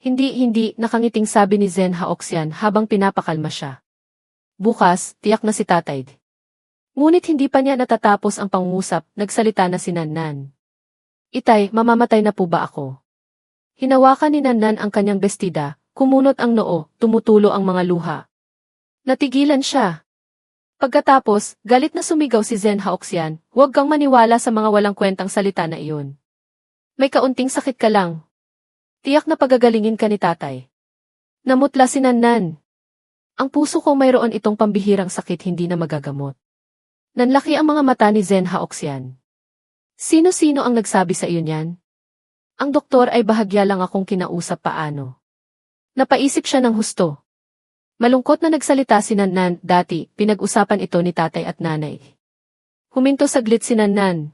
Hindi, nakangiting sabi ni Zen Haoxian habang pinapakalma siya. Bukas, tiyak na si tatay. Ngunit hindi pa niya natatapos ang pangungusap, nagsalita na si Nannan. Itay, mamamatay na po ba ako? Hinawakan ni Nannan ang kanyang bestida, kumunot ang noo, tumutulo ang mga luha. Natigilan siya. Pagkatapos, galit na sumigaw si Zen Haoxian, huwag kang maniwala sa mga walang kwentang salita na iyon. May kaunting sakit ka lang. Tiyak na pagagalingin ka ni tatay. Namutla si Nannan. Ang puso ko mayroon itong pambihirang sakit hindi na magagamot. Nanlaki ang mga mata ni Zen Haoxian. Sino-sino ang nagsabi sa iyo niyan? Ang doktor ay bahagya lang akong kinausap paano. Napaisip siya ng husto. Malungkot na nagsalita si Nannan, dati, pinag-usapan ito ni tatay at nanay. Huminto saglit si Nannan.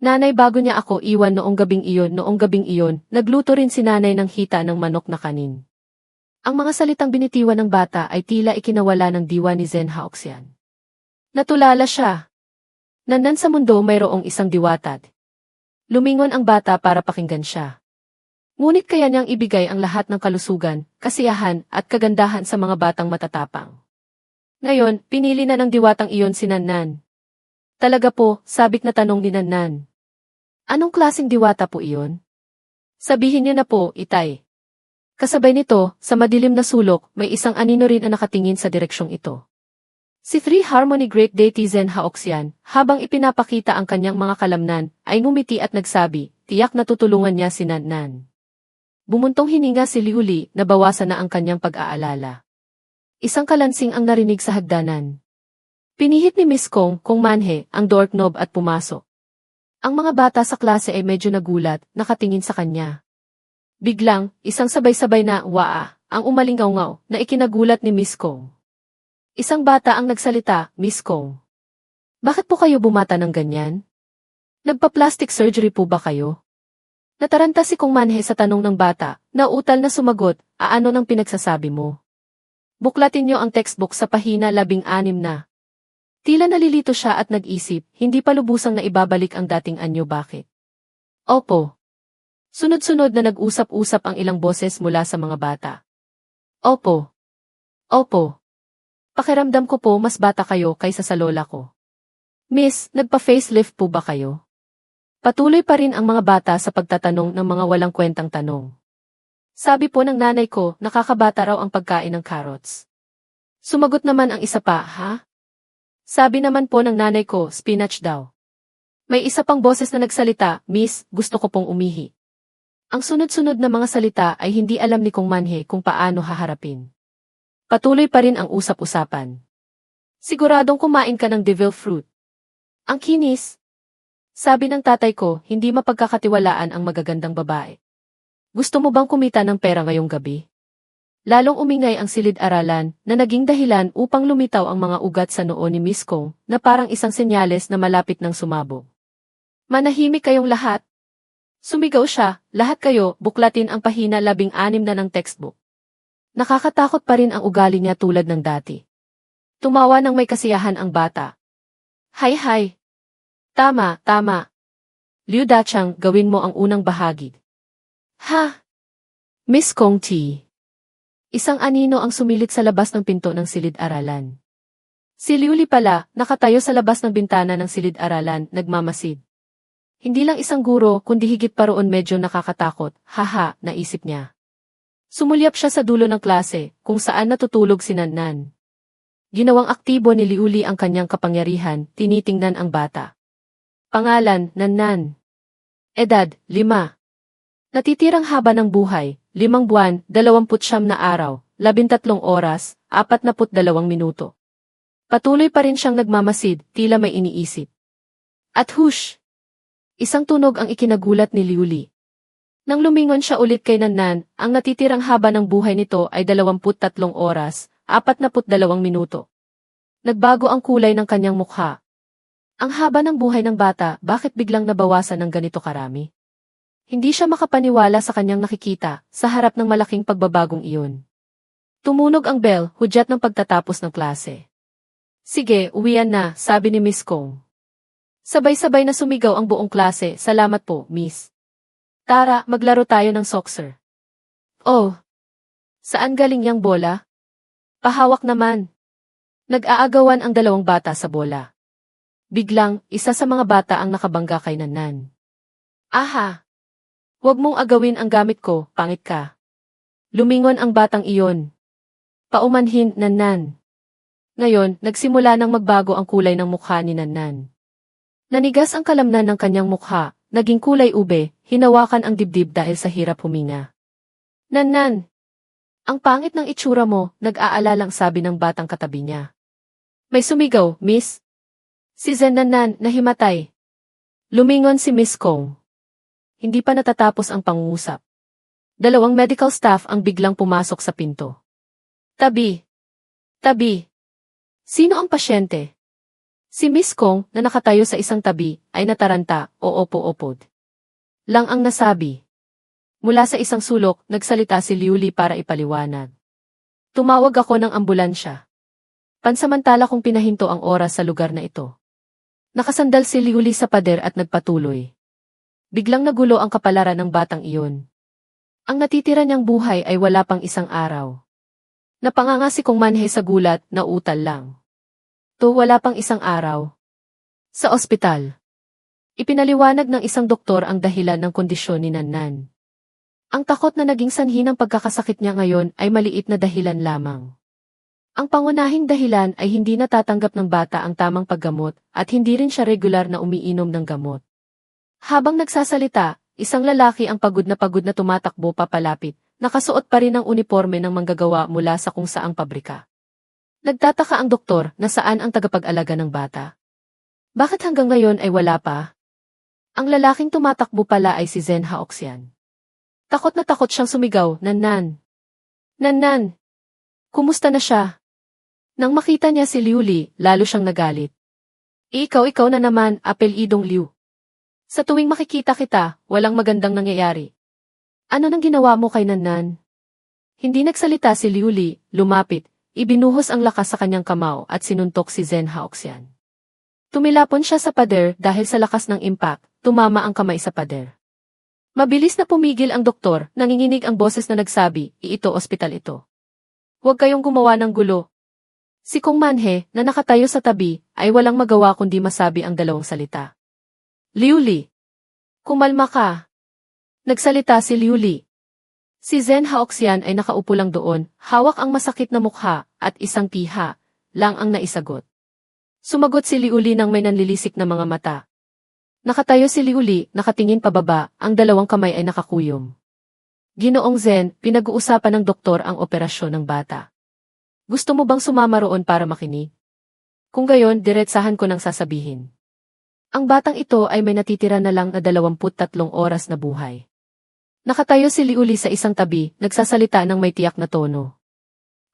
Nanay, bago niya ako iwan noong gabing iyon, nagluto rin si nanay ng hita ng manok na kanin. Ang mga salitang binitiwan ng bata ay tila ikinawala ng diwa ni Zen Haoxian. Natulala siya. Nandan sa mundo mayroong isang diwatad. Lumingon ang bata para pakinggan siya. Ngunit kaya niyang ibigay ang lahat ng kalusugan, kasiyahan at kagandahan sa mga batang matatapang. Ngayon, pinili na ng diwatang iyon si Nannan. Talaga po, sabik na tanong ni Nannan. Anong klaseng diwata po iyon? Sabihin niyo na po, itay. Kasabay nito, sa madilim na sulok, may isang anino rin ang nakatingin sa direksyong ito. Si Three Harmony Great Deity Zen Haoxian, habang ipinapakita ang kanyang mga kalamnan, ay ngumiti at nagsabi, tiyak na tutulungan niya si Nannan. Bumuntong hininga si Liuli, nabawasan na ang kanyang pag-aalala. Isang kalansing ang narinig sa hagdanan. Pinihit ni Miss Kong manhe, ang doorknob at pumasok. Ang mga bata sa klase ay medyo nagulat, nakatingin sa kanya. Biglang, isang sabay-sabay na waa ang umalingaw-ngaw na ikinagulat ni Miss Kong. Isang bata ang nagsalita, Miss Kong. Bakit po kayo bumata ng ganyan? Nagpa-plastic surgery po ba kayo? Nataranta si Kong Manhe sa tanong ng bata, nauutal na sumagot, aano nang pinagsasabi mo? Buklatin niyo ang textbook sa pahina 16 na. Tila nalilito siya at nag-isip, hindi pa lubusang na ibabalik ang dating anyo bakit? Opo. Sunod-sunod na nag-usap-usap ang ilang boses mula sa mga bata. Opo. Opo. Pakiramdam ko po mas bata kayo kaysa sa lola ko. Miss, nagpa-facelift po ba kayo? Patuloy pa rin ang mga bata sa pagtatanong ng mga walang kwentang tanong. Sabi po ng nanay ko, nakakabata raw ang pagkain ng carrots. Sumagot naman ang isa pa, ha? Sabi naman po ng nanay ko, spinach daw. May isa pang boses na nagsalita, Miss, gusto ko pong umihi. Ang sunod-sunod na mga salita ay hindi alam ni Kong Manhe kung paano haharapin. Patuloy pa rin ang usap-usapan. Siguradong kumain ka ng devil fruit. Ang kinis. Sabi ng tatay ko, hindi mapagkakatiwalaan ang magagandang babae. Gusto mo bang kumita ng pera ngayong gabi? Lalong umingay ang silid-aralan na naging dahilan upang lumitaw ang mga ugat sa noo ni Miss Kong na parang isang senyales na malapit ng sumabog. Manahimik kayong lahat. Sumigaw siya, lahat kayo, buklatin ang pahina 16 na ng textbook. Nakakatakot pa rin ang ugali niya tulad ng dati. Tumawa ng may kasiyahan ang bata. Hay. Tama. Liu Dachang, gawin mo ang unang bahagi. Ha? Miss Kong T. Isang anino ang sumilit sa labas ng pinto ng silid-aralan. Si Liuli pala, nakatayo sa labas ng bintana ng silid-aralan, nagmamasid. Hindi lang isang guro, kundi higit pa roon medyo nakakatakot, haha, naisip niya. Sumulyap siya sa dulo ng klase, kung saan natutulog si Nannan. Ginawang aktibo ni Liuli ang kanyang kapangyarihan, tinitingnan ang bata. Pangalan, Nannan. Edad, 5. Natitirang haba ng buhay, 5 buwan, 29 na araw, 13 oras, 42 minuto. Patuloy pa rin siyang nagmamasid, tila may iniisip. At hush! Isang tunog ang ikinagulat ni Liuli. Nang lumingon siya ulit kay Nannan, ang natitirang haba ng buhay nito ay 23 oras, 42 minuto. Nagbago ang kulay ng kanyang mukha. Ang haba ng buhay ng bata, bakit biglang nabawasan ng ganito karami? Hindi siya makapaniwala sa kanyang nakikita, sa harap ng malaking pagbabagong iyon. Tumunog ang bell, hudyat ng pagtatapos ng klase. Sige, uwian na, sabi ni Miss Kong. Sabay-sabay na sumigaw ang buong klase, salamat po, Miss. Tara, maglaro tayo ng soccer. Oh, saan galing yang bola? Pahawak naman. Nag-aagawan ang dalawang bata sa bola. Biglang, isa sa mga bata ang nakabangga kay Nanan. Aha! Huwag mong agawin ang gamit ko, pangit ka. Lumingon ang batang iyon. Paumanhin, Nanan. Ngayon, nagsimula nang magbago ang kulay ng mukha ni Nanan. Nanigas ang kalamnan ng kanyang mukha, naging kulay ube, hinawakan ang dibdib dahil sa hirap huminga. Nanan! Ang pangit ng itsura mo, nag-aalalang sabi ng batang katabi niya. May sumigaw, Miss. Si Zen Nanan, nahimatay. Lumingon si Miss Kong. Hindi pa natatapos ang pangungusap. Dalawang medical staff ang biglang pumasok sa pinto. Tabi. Tabi. Sino ang pasyente? Si Miss Kong, na nakatayo sa isang tabi, ay nataranta o opo-opod. Lang ang nasabi. Mula sa isang sulok, nagsalita si Liu Li para ipaliwanag. Tumawag ako ng ambulansya. Pansamantala kong pinahinto ang oras sa lugar na ito. Nakasandal si Liu Li sa pader at nagpatuloy. Biglang nagulo ang kapalaran ng batang iyon. Ang natitira niyang buhay ay wala pang isang araw. Napanganga si Kong Manhe sa gulat na utal lang. Wala pang isang araw. Sa ospital. Ipinaliwanag ng isang doktor ang dahilan ng kondisyon ni Nanan. Ang takot na naging sanhi ng pagkakasakit niya ngayon ay maliit na dahilan lamang. Ang pangunahing dahilan ay hindi natatanggap ng bata ang tamang paggamot at hindi rin siya regular na umiinom ng gamot. Habang nagsasalita, isang lalaki ang pagod na tumatakbo papalapit, nakasuot pa rin ang uniforme ng manggagawa mula sa kung saang pabrika. Nagtataka ang doktor na saan ang tagapag-alaga ng bata. Bakit hanggang ngayon ay wala pa? Ang lalaking tumatakbo pala ay si Zen Haoxian. Takot na takot siyang sumigaw, Nanan! Nanan! Kumusta na siya? Nang makita niya si Liu Li, lalo siyang nagalit. Ikaw na naman, apelidong Liu. Sa tuwing makikita kita, walang magandang nangyayari. Ano nang ginawa mo kay Nanan? Hindi nagsalita si Liu Li, lumapit, ibinuhos ang lakas sa kanyang kamao at sinuntok si Zen Haoxian. Tumilapon siya sa pader dahil sa lakas ng impact, tumama ang kamay sa pader. Mabilis na pumigil ang doktor, nanginginig ang boses na nagsabi, Ito ospital ito. Huwag kayong gumawa ng gulo. Si Kong Manhe, na nakatayo sa tabi, ay walang magawa kundi masabi ang dalawang salita. Liu Li. Kumalma ka. Nagsalita si Liu Li. Si Zen Haoxian ay nakaupo lang doon, hawak ang masakit na mukha, at isang piha, lang ang naisagot. Sumagot si Liu Li nang may nanlilisik na mga mata. Nakatayo si Liu Li, nakatingin pababa, ang dalawang kamay ay nakakuyom. Ginoong Zen, pinag-uusapan ng doktor ang operasyon ng bata. Gusto mo bang sumama roon para makinig? Kung gayon, diretsahan ko nang sasabihin. Ang batang ito ay may natitira na lang na 23 oras na buhay. Nakatayo si Liu Li sa isang tabi, nagsasalita ng may tiyak na tono.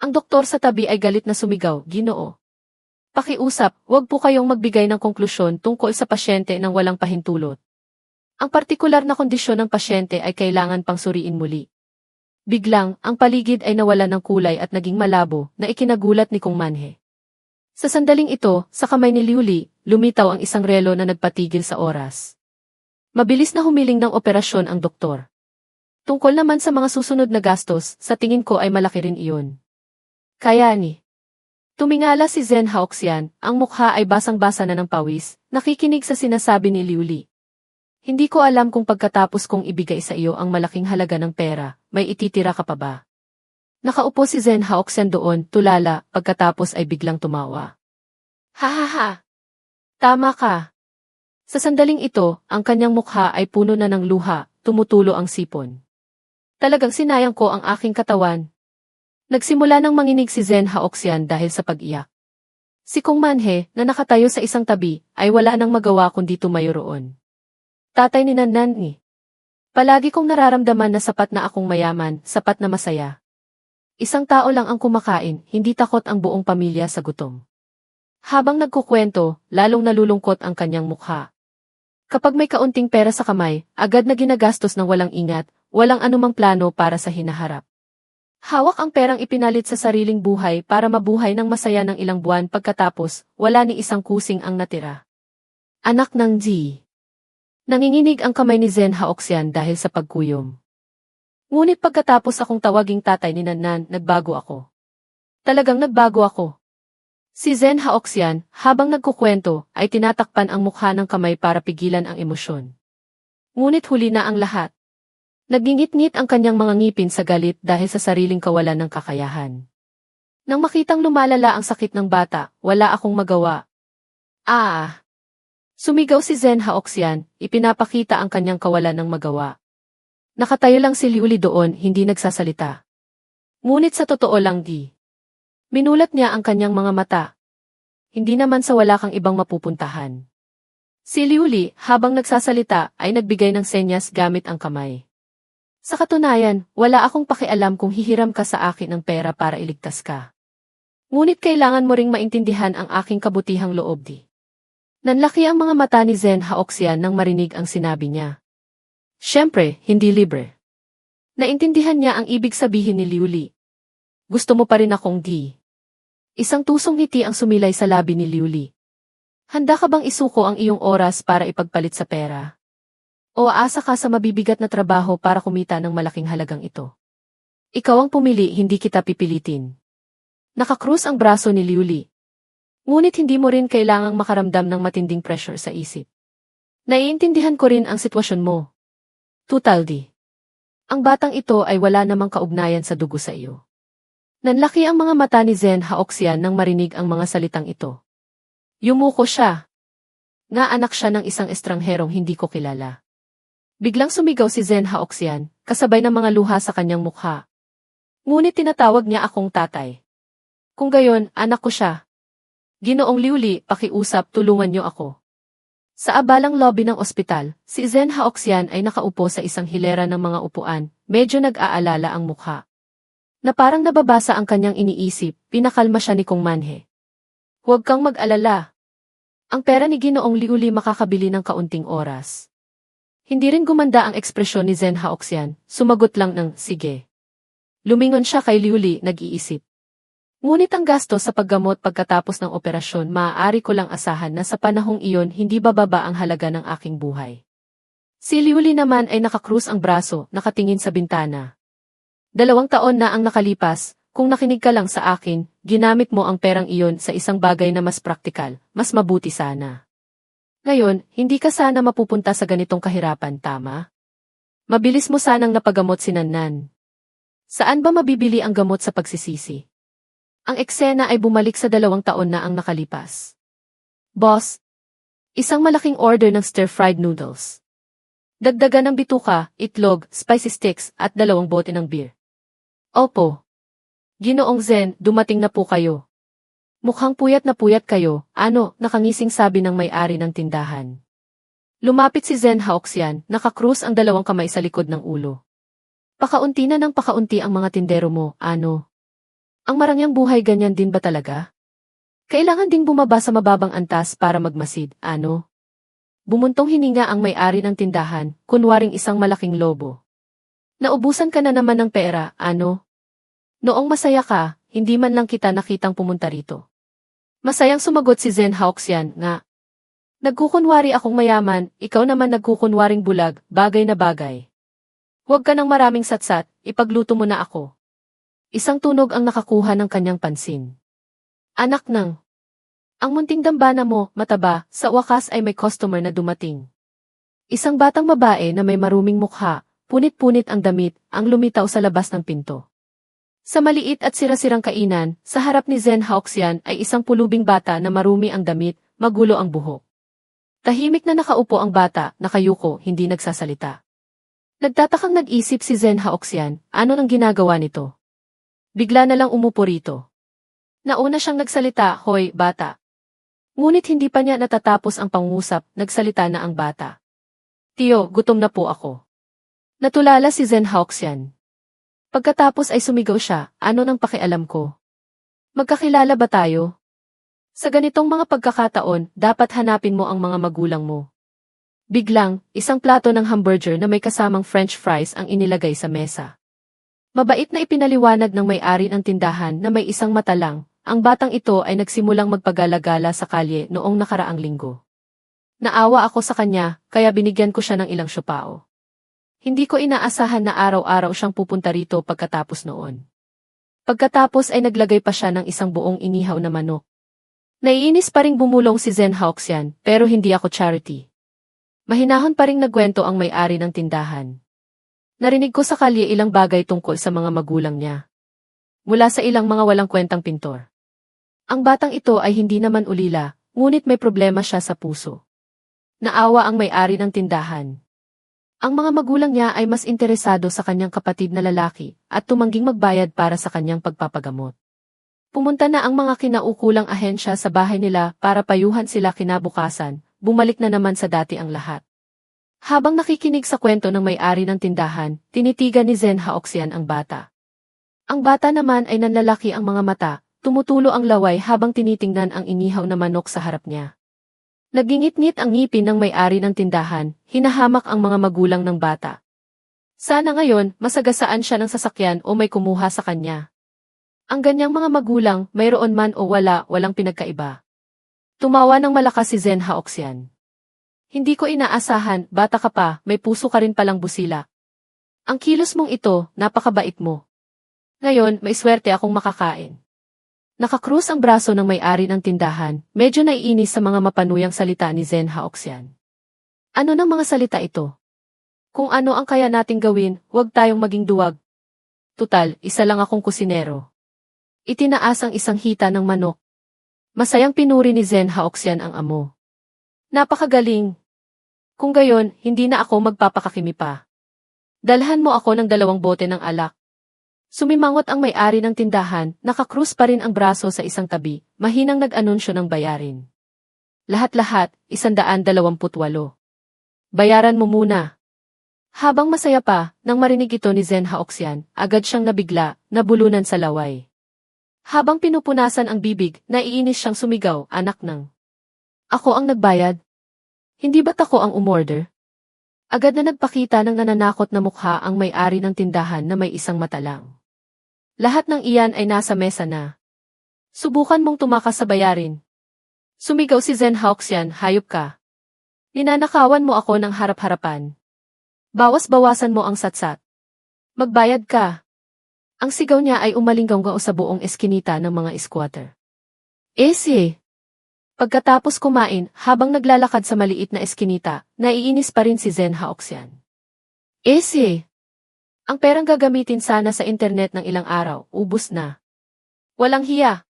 Ang doktor sa tabi ay galit na sumigaw, Ginoo. Pakiusap, huwag po kayong magbigay ng konklusyon tungkol sa pasyente nang walang pahintulot. Ang partikular na kondisyon ng pasyente ay kailangan pang suriin muli. Biglang, ang paligid ay nawala ng kulay at naging malabo na ikinagulat ni Kong Manhe. Sa sandaling ito, sa kamay ni Liu Li, lumitaw ang isang relo na nagpatigil sa oras. Mabilis na humiling ng operasyon ang doktor. Tungkol naman sa mga susunod na gastos, sa tingin ko ay malaki rin iyon. Kaya ni. Tumingala si Zen Haoxian, ang mukha ay basang-basa na ng pawis, nakikinig sa sinasabi ni Liu Li. Hindi ko alam kung pagkatapos kong ibigay sa iyo ang malaking halaga ng pera, may ititira ka pa ba? Nakaupo si Zen Haoxian doon, tulala, pagkatapos ay biglang tumawa. Ha ha ha! Tama ka! Sa sandaling ito, ang kanyang mukha ay puno na ng luha, tumutulo ang sipon. Talagang sinayang ko ang aking katawan. Nagsimula nang manginig si Zen Haoxian dahil sa pag-iyak. Si Kong Manhe, na nakatayo sa isang tabi, ay wala nang magawa kundi tumayo roon. Tatay ni Nanan ni. Palagi kong nararamdaman na sapat na akong mayaman, sapat na masaya. Isang tao lang ang kumakain, hindi takot ang buong pamilya sa gutom. Habang nagkukwento, lalong nalulungkot ang kanyang mukha. Kapag may kaunting pera sa kamay, agad na ginagastos ng walang ingat, walang anumang plano para sa hinaharap. Hawak ang perang ipinalit sa sariling buhay para mabuhay ng masaya ng ilang buwan pagkatapos, wala ni isang kusing ang natira. Anak ng G. Nanginginig ang kamay ni Zen Haoxian dahil sa pagkuyom. Ngunit pagkatapos akong tawaging tatay ni Nan, nagbago ako. Talagang nagbago ako. Si Zen Haoxian, habang nagkukwento, ay tinatakpan ang mukha ng kamay para pigilan ang emosyon. Ngunit huli na ang lahat. Nagingit-ngit ang kanyang mga ngipin sa galit dahil sa sariling kawalan ng kakayahan. Nang makitang lumalala ang sakit ng bata, wala akong magawa. Sumigaw si Zen Haoxian, ipinapakita ang kanyang kawalan ng magawa. Nakatayo lang si Liuli doon, hindi nagsasalita. Ngunit sa totoo lang minulat niya ang kanyang mga mata. Hindi naman sa wala kang ibang mapupuntahan. Si Liuli, habang nagsasalita, ay nagbigay ng senyas gamit ang kamay. Sa katunayan, wala akong pakialam kung hihiram ka sa akin ng pera para iligtas ka. Ngunit kailangan mo ring maintindihan ang aking kabutihang loob. Nanlaki ang mga mata ni Zen Haoxian nang marinig ang sinabi niya. Siyempre, hindi libre. Naintindihan niya ang ibig sabihin ni Liuli. Gusto mo pa rin akong Isang tusong ngiti ang sumilay sa labi ni Liuli. Handa ka bang isuko ang iyong oras para ipagpalit sa pera? O aasa ka sa mabibigat na trabaho para kumita ng malaking halagang ito? Ikaw ang pumili, hindi kita pipilitin. Nakakrus ang braso ni Liuli. Ngunit hindi mo rin kailangang makaramdam ng matinding pressure sa isip. Naiintindihan ko rin ang sitwasyon mo. Tutal ang batang ito ay wala namang kaugnayan sa dugo sa iyo. Nanlaki ang mga mata ni Zen Haoxian nang marinig ang mga salitang ito. Yumuko siya. Nga anak siya ng isang estrangherong hindi ko kilala. Biglang sumigaw si Zen Haoxian, kasabay ng mga luha sa kanyang mukha. Ngunit tinatawag niya akong tatay. Kung gayon, anak ko siya. Ginoong Liuli, pakiusap, tulungan niyo ako. Sa abalang lobby ng ospital, si Zen Haoxian ay nakaupo sa isang hilera ng mga upuan, medyo nag-aalala ang mukha. Na parang nababasa ang kanyang iniisip, pinakalma siya ni Kong Manhe. Huwag kang mag-alala. Ang pera ni Ginoong Liuli makakabili ng kaunting oras. Hindi rin gumanda ang ekspresyon ni Zen Haoxian, sumagot lang ng, sige. Lumingon siya kay Liuli, nag-iisip. Ngunit ang gasto sa paggamot pagkatapos ng operasyon, maaari ko lang asahan na sa panahong iyon hindi bababa ang halaga ng aking buhay. Si Liuli naman ay nakakrus ang braso, nakatingin sa bintana. 2 taon na ang nakalipas, kung nakinig ka lang sa akin, ginamit mo ang perang iyon sa isang bagay na mas praktikal, mas mabuti sana. Ngayon, hindi ka sana mapupunta sa ganitong kahirapan, tama? Mabilis mo sanang napagamot si Nan. Saan ba mabibili ang gamot sa pagsisisi? Ang eksena ay bumalik sa 2 taon na ang nakalipas. Boss, isang malaking order ng stir-fried noodles. Dagdagan ng bituka, itlog, spicy sticks, at 2 bote ng beer. Opo. Ginoong Zen, dumating na po kayo. Mukhang puyat na puyat kayo, nakangising sabi ng may-ari ng tindahan. Lumapit si Zen Haoxian, nakakrus ang 2 kamay sa likod ng ulo. Pakaunti na ng pakaunti ang mga tindero mo, Ang marangyang buhay ganyan din ba talaga? Kailangan ding bumaba sa mababang antas para magmasid, Bumuntong hininga ang may-ari ng tindahan, kunwaring isang malaking lobo. Naubusan ka na naman ng pera, Noong masaya ka, hindi man lang kita nakitang pumunta rito. Masayang sumagot si Zen Haoxian, nga. Nagkukunwari akong mayaman, ikaw naman nagkukunwaring bulag, bagay na bagay. Huwag ka ng maraming satsat, ipagluto mo na ako. Isang tunog ang nakakuha ng kanyang pansin. Anak ng. Ang munting dambana mo, mataba, sa wakas ay may customer na dumating. Isang batang babae na may maruming mukha, punit-punit ang damit, ang lumitaw sa labas ng pinto. Sa maliit at sira-sirang kainan, sa harap ni Zen Haoxian ay isang pulubing bata na marumi ang damit, magulo ang buhok. Tahimik na nakaupo ang bata, nakayuko, hindi nagsasalita. Nagtatakang nag-isip si Zen Haoxian, ano nang ginagawa nito? Bigla na lang umupo rito. Nauna siyang nagsalita, hoy, bata. Ngunit hindi pa niya natatapos ang pangusap, nagsalita na ang bata. Tiyo, gutom na po ako. Natulala si Zen Haoxian. Pagkatapos ay sumigaw siya, ano nang pakialam ko? Magkakilala ba tayo? Sa ganitong mga pagkakataon, dapat hanapin mo ang mga magulang mo. Biglang, isang plato ng hamburger na may kasamang French fries ang inilagay sa mesa. Mabait na ipinaliwanag ng may-ari ng tindahan na may isang mata lang, ang batang ito ay nagsimulang magpagala-gala sa kalye noong nakaraang linggo. Naawa ako sa kanya, kaya binigyan ko siya ng ilang siopao. Hindi ko inaasahan na araw-araw siyang pupunta rito pagkatapos noon. Pagkatapos ay naglagay pa siya ng isang buong inihaw na manok. Naiinis pa ring bumulong si Zen Haoxian, pero hindi ako Charity. Mahinahon pa ring nagkwento ang may-ari ng tindahan. Narinig ko sa kalye ilang bagay tungkol sa mga magulang niya. Mula sa ilang mga walang kwentang pintor. Ang batang ito ay hindi naman ulila, ngunit may problema siya sa puso. Naawa ang may-ari ng tindahan. Ang mga magulang niya ay mas interesado sa kanyang kapatid na lalaki at tumangging magbayad para sa kanyang pagpapagamot. Pumunta na ang mga kinaukulang ahensya sa bahay nila para payuhan sila kinabukasan, bumalik na naman sa dati ang lahat. Habang nakikinig sa kwento ng may-ari ng tindahan, tinitigan ni Zen Haoxian ang bata. Ang bata naman ay nanlalaki ang mga mata, tumutulo ang laway habang tinitingnan ang inihaw na manok sa harap niya. Nagingit-ngit ang ngipin ng may-ari ng tindahan, hinahamak ang mga magulang ng bata. Sana ngayon, masagasaan siya ng sasakyan o may kumuha sa kanya. Ang ganyang mga magulang, mayroon man o walang pinagkaiba. Tumawa ng malakas si Zen Haoxian. Hindi ko inaasahan, bata ka pa, may puso ka rin palang busila. Ang kilos mong ito, napakabait mo. Ngayon, may swerte akong makakain. Nakakrus ang braso ng may-ari ng tindahan, medyo naiinis sa mga mapanuyang salita ni Zen Haoxian. Ano ng mga salita ito? Kung ano ang kaya nating gawin, huwag tayong maging duwag. Tutal, isa lang akong kusinero. Itinaas ang isang hita ng manok. Masayang pinuri ni Zen Haoxian ang amo. Napakagaling. Kung gayon, hindi na ako magpapakakimi pa. Dalhan mo ako ng 2 bote ng alak. Sumimangot ang may-ari ng tindahan, nakakrus pa rin ang braso sa isang tabi, mahinang nag-anunsyo ng bayarin. Lahat-lahat, 128. Bayaran mo muna. Habang masaya pa, nang marinig ito ni Zen Haoxian, agad siyang nabigla, nabulunan sa laway. Habang pinupunasan ang bibig, naiinis siyang sumigaw, anak ng. Ako ang nagbayad? Hindi ba't ako ang umorder? Agad na nagpakita ng nananakot na mukha ang may-ari ng tindahan na may isang mata lang. Lahat ng iyan ay nasa mesa na. Subukan mong tumakas sa bayarin. Sumigaw si Zen Haoxian, hayop ka. Ninanakawan mo ako ng harap-harapan. Bawas-bawasan mo ang satsat. Magbayad ka. Ang sigaw niya ay umalinggaw sa buong eskinita ng mga squatter. Ese! Pagkatapos kumain, habang naglalakad sa maliit na eskinita, naiinis pa rin si Zen Haoxian. Ese! Ang perang gagamitin sana sa internet ng ilang araw, ubos na. Walang hiya.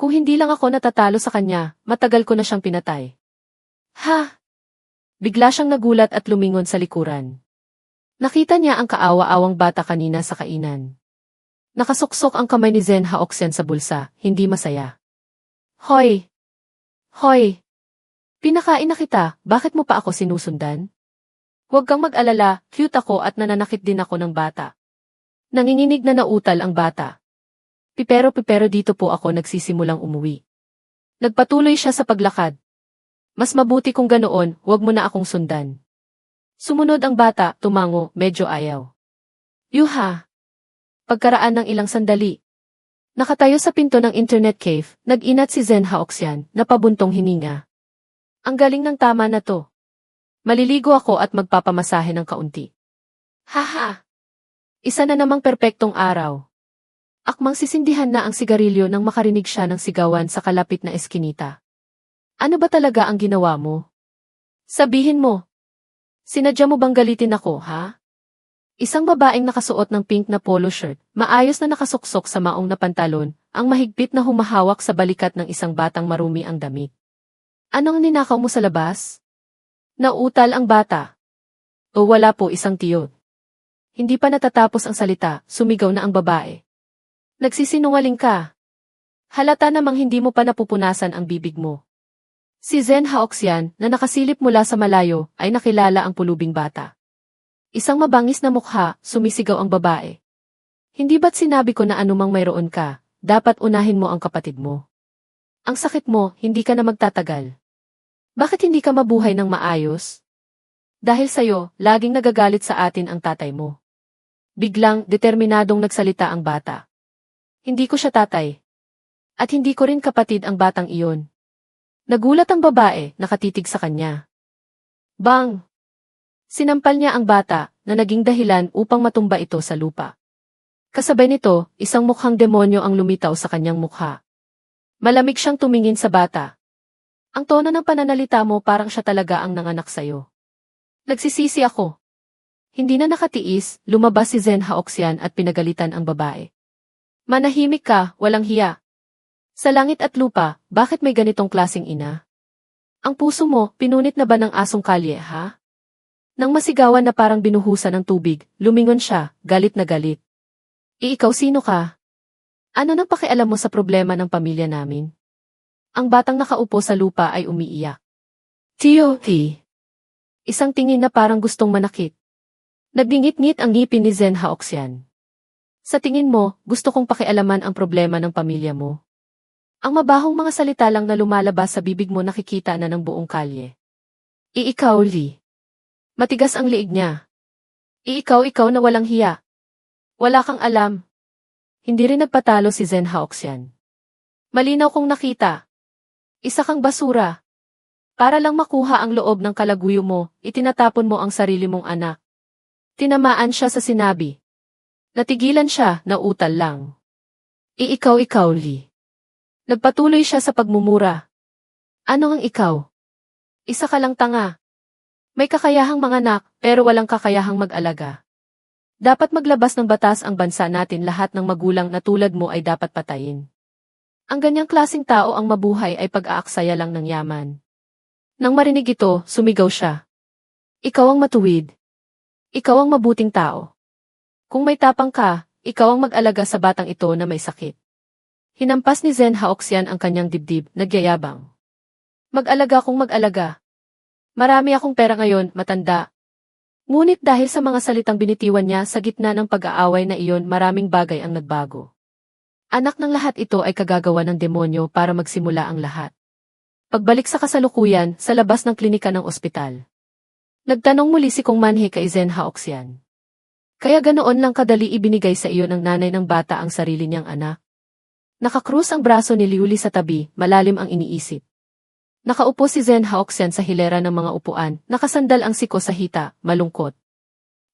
Kung hindi lang ako natatalo sa kanya, matagal ko na siyang pinatay. Ha! Bigla siyang nagulat at lumingon sa likuran. Nakita niya ang kaawa-awang bata kanina sa kainan. Nakasuksok ang kamay ni Zen Haoxian sa bulsa, hindi masaya. Hoy! Hoy! Pinakain na kita, bakit mo pa ako sinusundan? Huwag kang mag-alala, cute ako at nananakit din ako ng bata. Nanginginig na nautal ang bata. Pipero dito po ako nagsisimulang umuwi. Nagpatuloy siya sa paglakad. Mas mabuti kung ganoon, huwag mo na akong sundan. Sumunod ang bata, tumango, medyo ayaw. Yuha! Pagkaraan ng ilang sandali. Nakatayo sa pinto ng internet cafe, nag-inat si Zen Haoxian, na pabuntong hininga. Ang galing ng tama na to. Maliligo ako at magpapamasahe ng kaunti. Haha! Isa na namang perpektong araw. Akmang sisindihan na ang sigarilyo nang makarinig siya ng sigawan sa kalapit na eskinita. Ano ba talaga ang ginawa mo? Sabihin mo. Sinadya mo bang galitin ako, ha? Isang babaeng nakasuot ng pink na polo shirt, maayos na nakasuksok sa maong na pantalon, ang mahigpit na humahawak sa balikat ng isang batang marumi ang damit. Anong ninakaw mo sa labas? Nauutal ang bata. O wala po isang tiyod. Hindi pa natatapos ang salita, sumigaw na ang babae. Nagsisinungaling ka. Halata namang hindi mo pa napupunasan ang bibig mo. Si Zen Haoxian, na nakasilip mula sa malayo, ay nakilala ang pulubing bata. Isang mabangis na mukha, sumisigaw ang babae. Hindi ba't sinabi ko na anumang mayroon ka, dapat unahin mo ang kapatid mo? Ang sakit mo, hindi ka na magtatagal. Bakit hindi ka mabuhay ng maayos? Dahil sa'yo, laging nagagalit sa atin ang tatay mo. Biglang, determinadong nagsalita ang bata. Hindi ko siya tatay. At hindi ko rin kapatid ang batang iyon. Nagulat ang babae, nakatitig sa kanya. Bang! Sinampal niya ang bata, na naging dahilan upang matumba ito sa lupa. Kasabay nito, isang mukhang demonyo ang lumitaw sa kanyang mukha. Malamig siyang tumingin sa bata. Ang tono ng pananalita mo parang siya talaga ang nanganak sa'yo. Nagsisisi ako. Hindi na nakatiis, lumabas si Zen Haoxian at pinagalitan ang babae. Manahimik ka, walang hiya. Sa langit at lupa, bakit may ganitong klaseng ina? Ang puso mo, pinunit na ba ng asong kalye, ha? Nang masigawan na parang binuhusan ng tubig, lumingon siya, galit na galit. Ikaw sino ka? Ano nang pakialam mo sa problema ng pamilya namin? Ang batang nakaupo sa lupa ay umiiyak. Tio, isang tingin na parang gustong manakit. Nagdingit-ngit ang ngipin ni Zen Haoxian. Sa tingin mo, gusto kong pakialaman ang problema ng pamilya mo. Ang mabahong mga salita lang na lumalabas sa bibig mo nakikita na ng buong kalye. Ikaw, Li. Matigas ang liig niya. Ikaw na walang hiya. Wala kang alam. Hindi rin nagpatalo si Zen Haoxian. Malinaw kong nakita. Isa kang basura. Para lang makuha ang loob ng kalaguyo mo, itinatapon mo ang sarili mong anak. Tinamaan siya sa sinabi. Natigilan siya, nautal lang. Ikaw, Li. Nagpatuloy siya sa pagmumura. Ano ang ikaw? Isa ka lang tanga. May kakayahang manganak, pero walang kakayahang mag-alaga. Dapat maglabas ng batas ang bansa natin, lahat ng magulang na tulad mo ay dapat patayin. Ang ganyang klaseng tao ang mabuhay ay pag-aaksaya lang ng yaman. Nang marinig ito, sumigaw siya. Ikaw ang matuwid. Ikaw ang mabuting tao. Kung may tapang ka, ikaw ang mag-alaga sa batang ito na may sakit. Hinampas ni Zen Haoxian ang kanyang dibdib, nagyayabang. Mag-alaga kung mag-alaga. Marami akong pera ngayon, matanda. Ngunit dahil sa mga salitang binitiwan niya sa gitna ng pag-aaway na iyon, maraming bagay ang nagbago. Anak ng lahat ito ay kagagawa ng demonyo para magsimula ang lahat. Pagbalik sa kasalukuyan, sa labas ng klinika ng ospital. Nagtanong muli si Kong Manhe kay Zen Haoxian. Kaya ganoon lang kadali ibinigay sa iyo ng nanay ng bata ang sarili niyang anak? Nakakrus ang braso ni Liuli sa tabi, malalim ang iniisip. Nakaupo si Zen Haoxian sa hilera ng mga upuan, nakasandal ang siko sa hita, malungkot.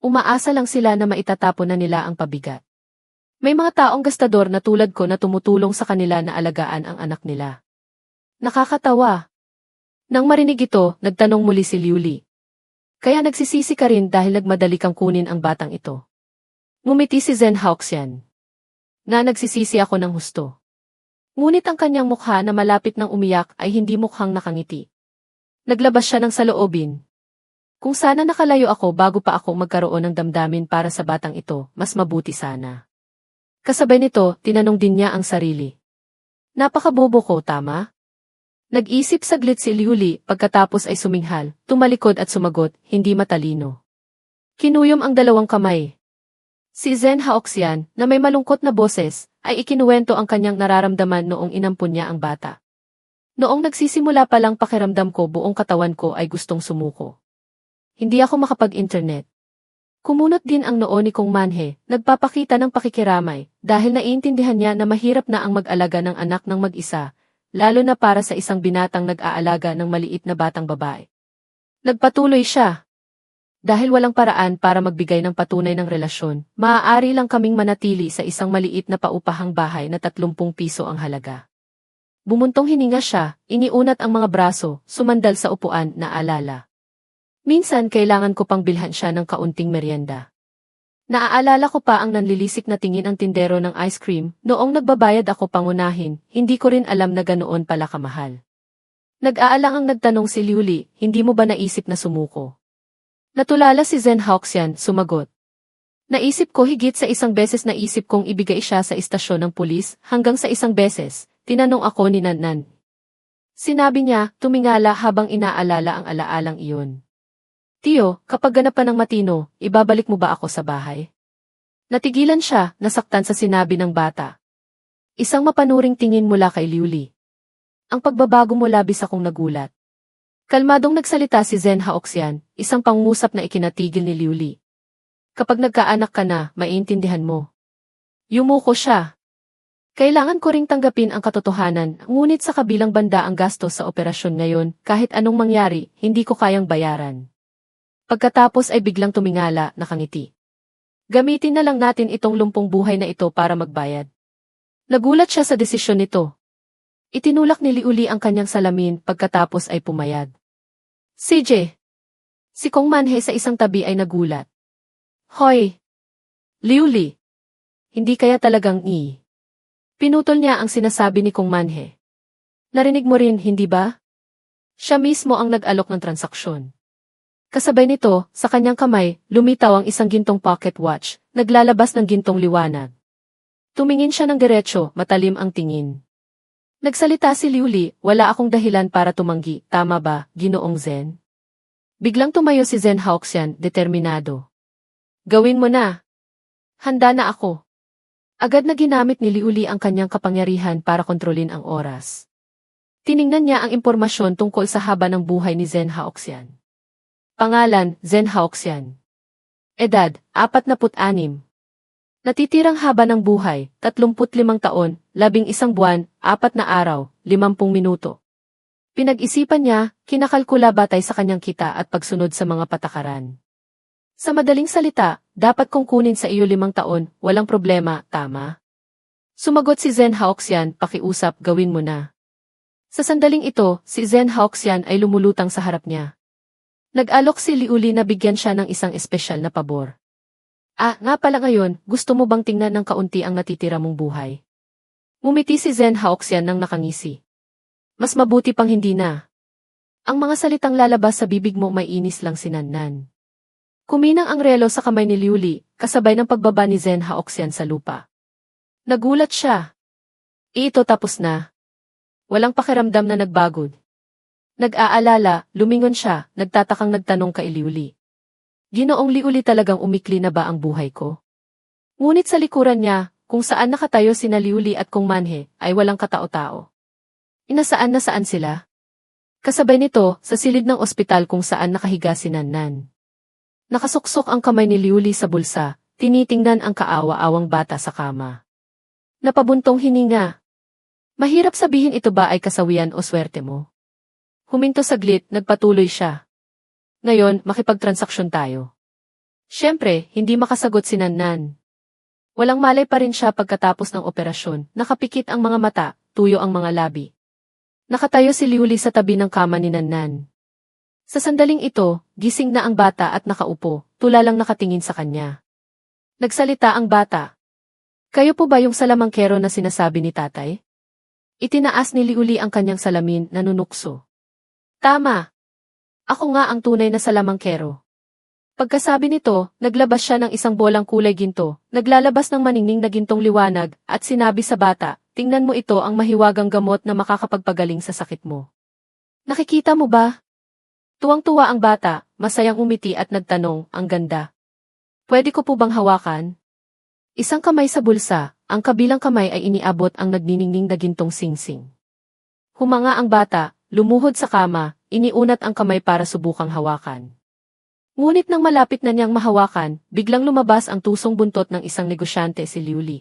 Umaasa lang sila na maitatapon na nila ang pabigat. May mga taong gastador na tulad ko na tumutulong sa kanila na alagaan ang anak nila. Nakakatawa. Nang marinig ito, nagtanong muli si Liuli. Kaya nagsisisi ka rin dahil nagmadali kang kunin ang batang ito. Ngumiti si Zen Haoxian. Nagsisisi ako ng husto. Ngunit ang kanyang mukha na malapit ng umiyak ay hindi mukhang nakangiti. Naglabas siya ng saloobin. Kung sana nakalayo ako bago pa ako magkaroon ng damdamin para sa batang ito, mas mabuti sana. Kasabay nito, tinanong din niya ang sarili. Napakabobo ko, tama? Nag-isip saglit si Liuli, pagkatapos ay suminghal, tumalikod at sumagot, hindi matalino. Kinuyom ang dalawang kamay. Si Zen Haoxian, na may malungkot na boses, ay ikinuwento ang kanyang nararamdaman noong inampun niya ang bata. Noong nagsisimula pa lang pakiramdam ko, buong katawan ko ay gustong sumuko. Hindi ako makapag-internet. Kumunot din ang noo ni Kong Manhe, nagpapakita ng pakikiramay, dahil naiintindihan niya na mahirap na ang mag-alaga ng anak ng mag-isa, lalo na para sa isang binatang nag-aalaga ng maliit na batang babae. Nagpatuloy siya. Dahil walang paraan para magbigay ng patunay ng relasyon, maaari lang kaming manatili sa isang maliit na paupahang bahay na 30 piso ang halaga. Bumuntong hininga siya, iniunat ang mga braso, sumandal sa upuan na alala. Minsan kailangan ko pang bilhan siya ng kaunting merienda. Naaalala ko pa ang nanlilisik na tingin ang tindero ng ice cream, noong nagbabayad ako pangunahin, hindi ko rin alam na ganoon pala kamahal. Nag-aalang ang nagtanong si Liuli, hindi mo ba naisip na sumuko? Natulala si Zen Haoxian, sumagot. Naisip ko, higit sa isang beses naisip kong ibigay siya sa istasyon ng pulis, hanggang sa isang beses, tinanong ako ni Nan. Sinabi niya, tumingala habang inaalala ang alaalang iyon. Tio, kapag ganapan ng matino, ibabalik mo ba ako sa bahay? Natigilan siya, nasaktan sa sinabi ng bata. Isang mapanuring tingin mula kay Liuli. Ang pagbabago mo, labis akong nagulat. Kalmadong nagsalita si Zen Haoxian, isang pangungusap na ikinatigil ni Liuli. Kapag nagkaanak ka na, maiintindihan mo. Yumuko siya. Kailangan ko ring tanggapin ang katotohanan, ngunit sa kabilang banda ang gastos sa operasyon ngayon, kahit anong mangyari, hindi ko kayang bayaran. Pagkatapos ay biglang tumingala, nakangiti. Gamitin na lang natin itong lumpong buhay na ito para magbayad. Nagulat siya sa desisyon nito. Itinulak ni Liuli ang kanyang salamin pagkatapos ay pumayag. CJ. Si Kong Manhe sa isang tabi ay nagulat. Hoy! Liuli! Hindi kaya talagang Pinutol niya ang sinasabi ni Kong Manhe. Narinig mo rin, hindi ba? Siya mismo ang nag-alok ng transaksyon. Kasabay nito, sa kanyang kamay, lumitaw ang isang gintong pocket watch, naglalabas ng gintong liwanag. Tumingin siya ng diretso, matalim ang tingin. Nagsalita si Liuli, wala akong dahilan para tumanggi, tama ba, Ginoong Zen? Biglang tumayo si Zen Haoxian, determinado. Gawin mo na. Handa na ako. Agad na ginamit ni Liuli ang kanyang kapangyarihan para kontrolin ang oras. Tiningnan niya ang impormasyon tungkol sa haba ng buhay ni Zen Haoxian. Pangalan, Zen Haoxian. Edad, 46. Natitirang haba ng buhay, 35 taon, 11 buwan, 4 na araw, 50 minuto. Pinag-isipan niya, kinakalkula batay sa kanyang kita at pagsunod sa mga patakaran. Sa madaling salita, dapat kong kunin sa iyo 5 taon, walang problema, tama? Sumagot si Zen Haoxian, pakiusap, gawin mo na. Sa sandaling ito, si Zen Haoxian ay lumulutang sa harap niya. Nag-alok si Liuli na bigyan siya ng isang espesyal na pabor. Nga pala ngayon, gusto mo bang tingnan ng kaunti ang natitira mong buhay? Ngumiti si Zen Haoxian nang nakangisi. Mas mabuti pang hindi na. Ang mga salitang lalabas sa bibig mo may inis lang sinannan. Kuminang ang relo sa kamay ni Liuli, kasabay ng pagbaba ni Zen Haoxian sa lupa. Nagulat siya. Ito tapos na. Walang pakiramdam na nagbagod. Nag-aalala, lumingon siya, nagtatakang nagtanong kay Liuli. Ginoong Liuli, talagang umikli na ba ang buhay ko? Ngunit sa likuran niya, kung saan nakatayo sina Liuli at Kong Manhe, ay walang katao-tao. Inasaan na saan sila? Kasabay nito, sa silid ng ospital kung saan nakahiga si Nannan. Nakasuksok ang kamay ni Liuli sa bulsa, tinitingnan ang kaawa-awang bata sa kama. Napabuntong hininga. Mahirap sabihin ito ba ay kasawian o swerte mo? Huminto saglit, nagpatuloy siya. Ngayon, makipagtransaksyon tayo. Siyempre, hindi makasagot si Nannan. Walang malay pa rin siya pagkatapos ng operasyon, nakapikit ang mga mata, tuyo ang mga labi. Nakatayo si Liuli sa tabi ng kama ni Nannan. Sa sandaling ito, gising na ang bata at nakaupo, tulalang nakatingin sa kanya. Nagsalita ang bata. Kayo po ba yung salamangkero na sinasabi ni tatay? Itinaas ni Liuli ang kanyang salamin, nanunukso. Tama. Ako nga ang tunay na salamangkero. Pagkasabi nito, naglabas siya ng isang bolang kulay ginto, naglalabas ng maningning na gintong liwanag, at sinabi sa bata, tingnan mo, ito ang mahiwagang gamot na makakapagpagaling sa sakit mo. Nakikita mo ba? Tuwang-tuwa ang bata, masayang umiti at nagtanong, ang ganda. Pwede ko po bang hawakan? Isang kamay sa bulsa, ang kabilang kamay ay iniabot ang nagniningning na gintong singsing. Humanga ang bata, lumuhod sa kama, iniunat ang kamay para subukang hawakan. Ngunit nang malapit na niyang mahawakan, biglang lumabas ang tusong buntot ng isang negosyante, si Liuli.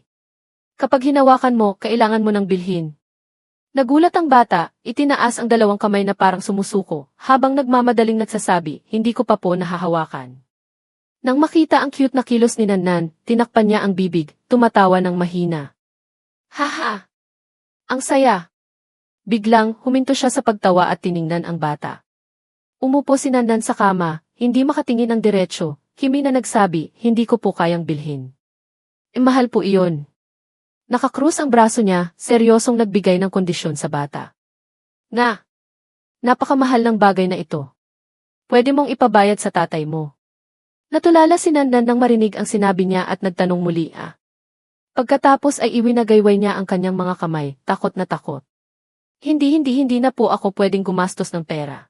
Kapag hinawakan mo, kailangan mo ng bilhin. Nagulat ang bata, itinaas ang 2 kamay na parang sumusuko, habang nagmamadaling nagsasabi, hindi ko pa po nahahawakan. Nang makita ang cute na kilos ni Nannan, tinakpan niya ang bibig, tumatawa ng mahina. Haha! Ang saya! Biglang, huminto siya sa pagtawa at tiningnan ang bata. Umupo si Nannan sa kama, hindi makatingin ng diretsyo, himi na nagsabi, hindi ko po kayang bilhin. Mahal po iyon. Nakakrus ang braso niya, seryosong nagbigay ng kondisyon sa bata. Napakamahal ng bagay na ito. Pwede mong ipabayad sa tatay mo. Natulala si Nannan nang marinig ang sinabi niya at nagtanong muli. Pagkatapos ay iwinagayway niya ang kanyang mga kamay, takot na takot. Hindi na po ako pwedeng gumastos ng pera.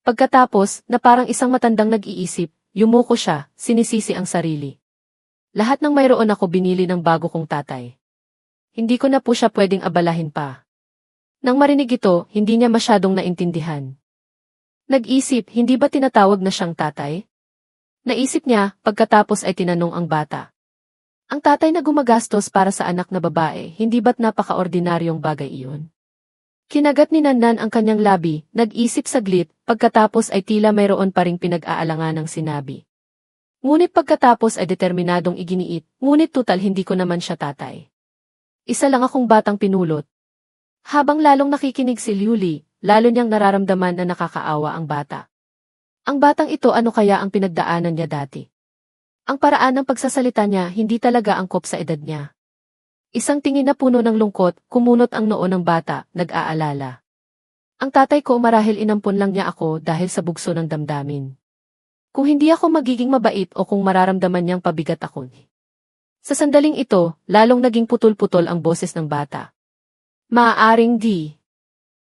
Pagkatapos, na parang isang matandang nag-iisip, yumuko siya, sinisisi ang sarili. Lahat ng mayroon ako binili ng bago kong tatay. Hindi ko na po siya pwedeng abalahin pa. Nang marinig ito, hindi niya masyadong naintindihan. Nag-isip, hindi ba tinatawag na siyang tatay? Naisip niya, pagkatapos ay tinanong ang bata. Ang tatay na gumagastos para sa anak na babae, hindi ba't napaka-ordinaryong bagay iyon? Kinagat ni Nannan ang kanyang labi, nag-isip saglit, pagkatapos ay tila mayroon pa ring pinag-aalangan ng sinabi. Ngunit pagkatapos ay determinadong iginiit, ngunit tutal hindi ko naman siya tatay. Isa lang akong batang pinulot. Habang lalong nakikinig si Liuli, lalo niyang nararamdaman na nakakaawa ang bata. Ang batang ito ano kaya ang pinagdaanan niya dati? Ang paraan ng pagsasalita niya hindi talaga angkop sa edad niya. Isang tingin na puno ng lungkot, kumunot ang noo ng bata, nag-aalala. Ang tatay ko marahil inampon lang niya ako dahil sa bugso ng damdamin. Kung hindi ako magiging mabait o kung mararamdaman niyang pabigat ako. Sa sandaling ito, lalong naging putol-putol ang boses ng bata. Maaaring di.